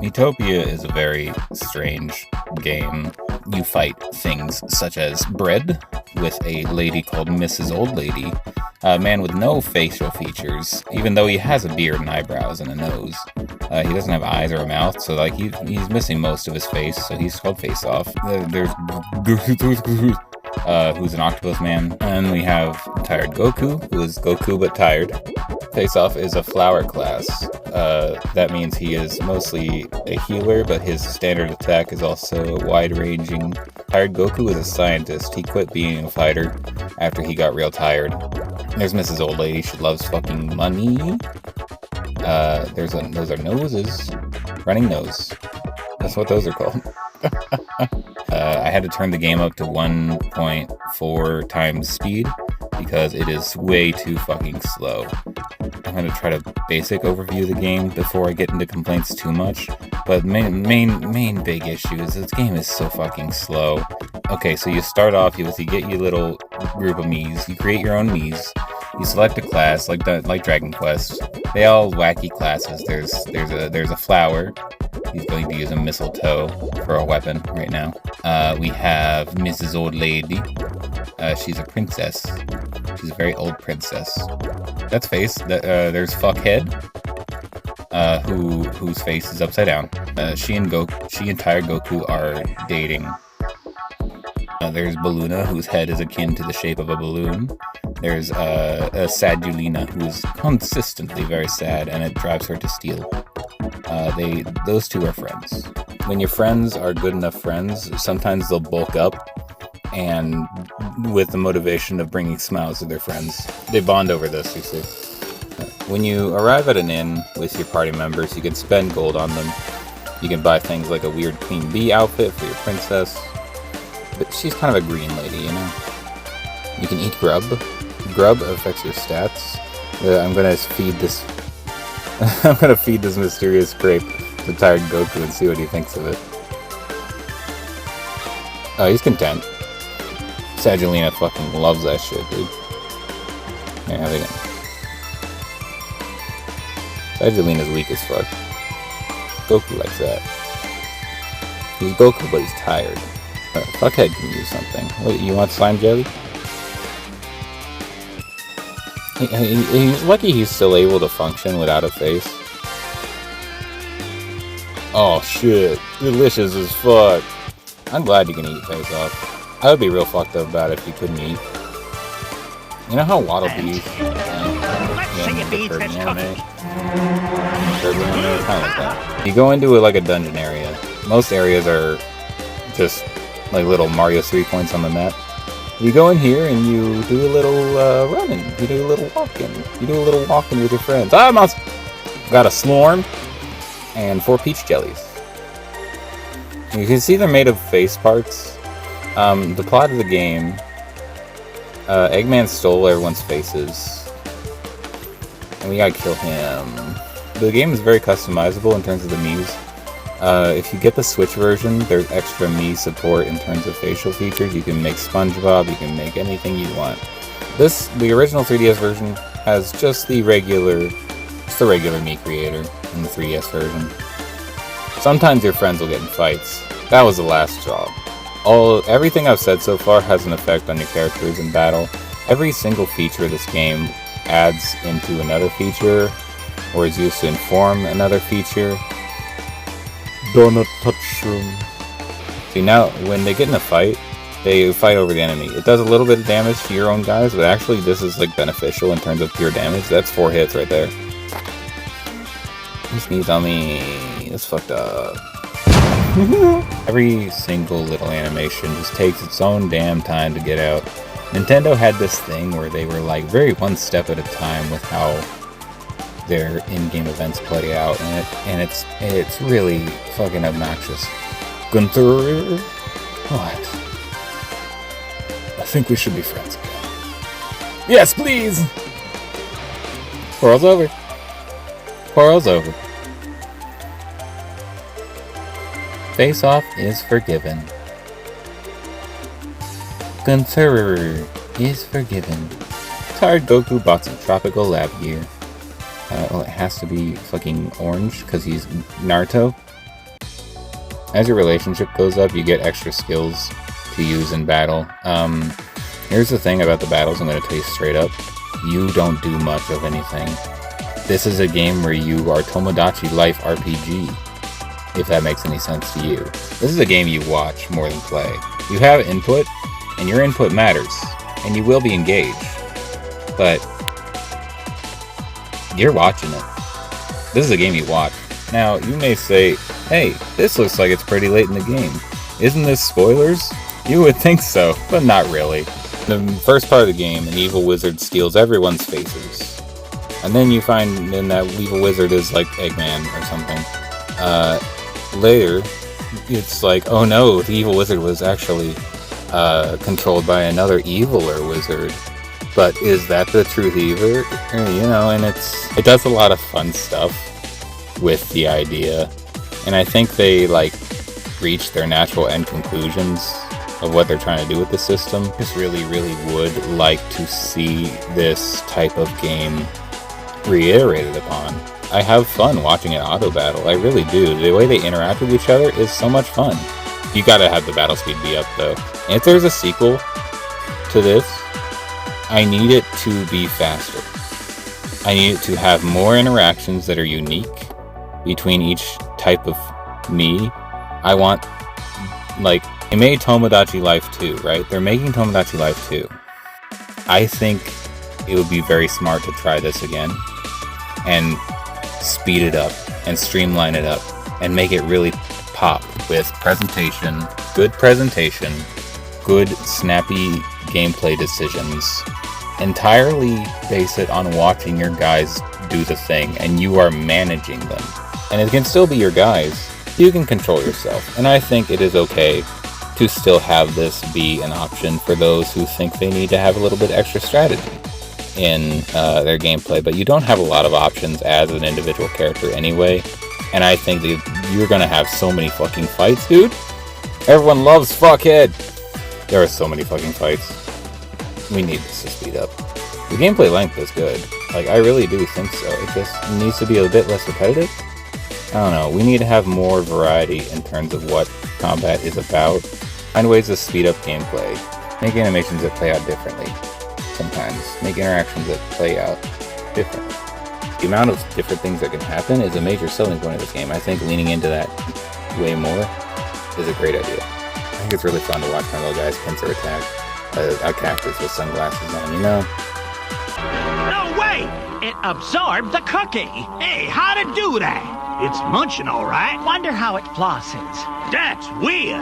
Miitopia is a very strange game. You fight things such as bread with a lady called Mrs. Old Lady, a man with no facial features, even though he has a beard and eyebrows and a nose. He doesn't have eyes or a mouth, so like he's missing most of his face, so he's called Face Off. There's who's an octopus man, and we have Tired Goku, who is Goku but tired. Face Off is a flower class. That means he is mostly a healer, but his standard attack is also wide-ranging. Tired Goku is a scientist. He quit being a fighter after he got real tired. There's Mrs. Old Lady. She loves fucking money. Those are noses. Running nose. That's what those are called. I had to turn the game up to 1.4 times speed because it is way too fucking slow. I'm going to try to basic overview the game before I get into complaints too much, but main big issue is this game is so fucking slow. Okay, so you start off, you get your little group of Miis, you create your own Miis, you select a class like Dragon Quest. They all wacky classes. There's a flower. He's going to use a mistletoe for a weapon right now. We have Mrs. Old Lady. She's a princess. She's a very old princess. That's Face. There's Fuckhead, whose face is upside down. She and Tired Goku are dating. There's Balloona, whose head is akin to the shape of a balloon. There's a sad Julina, who is consistently very sad, and it drives her to steal. Those two are friends. When your friends are good enough friends, sometimes they'll bulk up, and with the motivation of bringing smiles to their friends. They bond over this, you see. When you arrive at an inn with your party members, you can spend gold on them. You can buy things like a weird Queen Bee outfit for your princess. But she's kind of a green lady, you know? You can eat grub. Grub affects your stats. I'm gonna feed this... I'm gonna feed this mysterious grape to Tired Goku and see what he thinks of it. Oh, he's content. Sagilina fucking loves that shit, dude. Here, have it again. Sagilina's weak as fuck. Goku likes that. He's Goku, but he's tired. Fuckhead can use something. Wait, you want slime jelly? He's lucky he's still able to function without a face. Oh shit, delicious as fuck. I'm glad you can eat Face Off. I would be real fucked up about it if you couldn't eat. You know how Waddle Bees you go into like a dungeon area. Most areas are just like little Mario 3 points on the map. You go in here and you do a little running. You do a little walking. You do a little walking with your friends. Ah, mouse! Got a Slorm and 4 peach jellies. You can see they're made of face parts. The plot of the game, Eggman stole everyone's faces, and we gotta kill him. The game is very customizable in terms of the Miis. If you get the Switch version, there's extra Mii support in terms of facial features. You can make SpongeBob, you can make anything you want. The original 3DS version has just the regular Mii creator in the 3DS version. Sometimes your friends will get in fights. That was the last straw. Everything I've said so far has an effect on your characters in battle. Every single feature of this game adds into another feature, or is used to inform another feature. Donut touch room. See, now when they get in a fight, they fight over the enemy. It does a little bit of damage to your own guys, but actually this is like beneficial in terms of pure damage. That's 4 hits right there. He sneezed on me. That's fucked up. Every single little animation just takes its own damn time to get out. Nintendo had this thing where they were like very one step at a time with how their in-game events play out, and it's really fucking obnoxious. Gunther, what? I think we should be friends again. Yes, please. Quarrel's over. Quarrel's over. Face Off is forgiven. Gunther is forgiven. Tired Goku bought some tropical lab gear. Well, it has to be fucking orange, because he's Naruto. As your relationship goes up, you get extra skills to use in battle. Here's the thing about the battles, I'm going to tell you straight up. You don't do much of anything. This is a game where you are Tomodachi Life RPG, if that makes any sense to you. This is a game you watch more than play. You have input, and your input matters, and you will be engaged. But you're watching it. This is a game you watch. Now, you may say, hey, this looks like it's pretty late in the game. Isn't this spoilers? You would think so, but not really. In the first part of the game, an evil wizard steals everyone's faces. And then you find in that evil wizard is like Eggman or something. Later, it's like, oh no, the evil wizard was actually controlled by another eviler wizard. But is that the truth either? You know, and it does a lot of fun stuff with the idea. And I think they, like, reach their natural end conclusions of what they're trying to do with the system. Just really, really would like to see this type of game reiterated upon. I have fun watching an auto battle. I really do. The way they interact with each other is so much fun. You gotta have the battle speed be up, though. And if there's a sequel to this, I need it to be faster. I need it to have more interactions that are unique between each type of me. I want, like, they made Tomodachi Life 2, right? They're making Tomodachi Life 2. I think it would be very smart to try this again and speed it up and streamline it up and make it really pop with presentation, good snappy gameplay decisions. Entirely base it on watching your guys do the thing and you are managing them. And it can still be your guys. You can control yourself. And I think it is okay to still have this be an option for those who think they need to have a little bit extra strategy in their gameplay. But you don't have a lot of options as an individual character anyway. And I think that you're gonna have so many fucking fights, dude. Everyone loves Fuckhead. There are so many fucking fights. We need this to speed up. The gameplay length is good. Like, I really do think so. It just needs to be a bit less repetitive. I don't know. We need to have more variety in terms of what combat is about. Find ways to speed up gameplay. Make animations that play out differently. Sometimes. Make interactions that play out differently. The amount of different things that can happen is a major selling point of this game. I think leaning into that way more is a great idea. I think it's really fun to watch my little guy's pincer attack a cactus with sunglasses on, you know? No way! It absorbed the cookie! Hey, how'd it do that? It's munching all right. Wonder how it flosses. That's weird.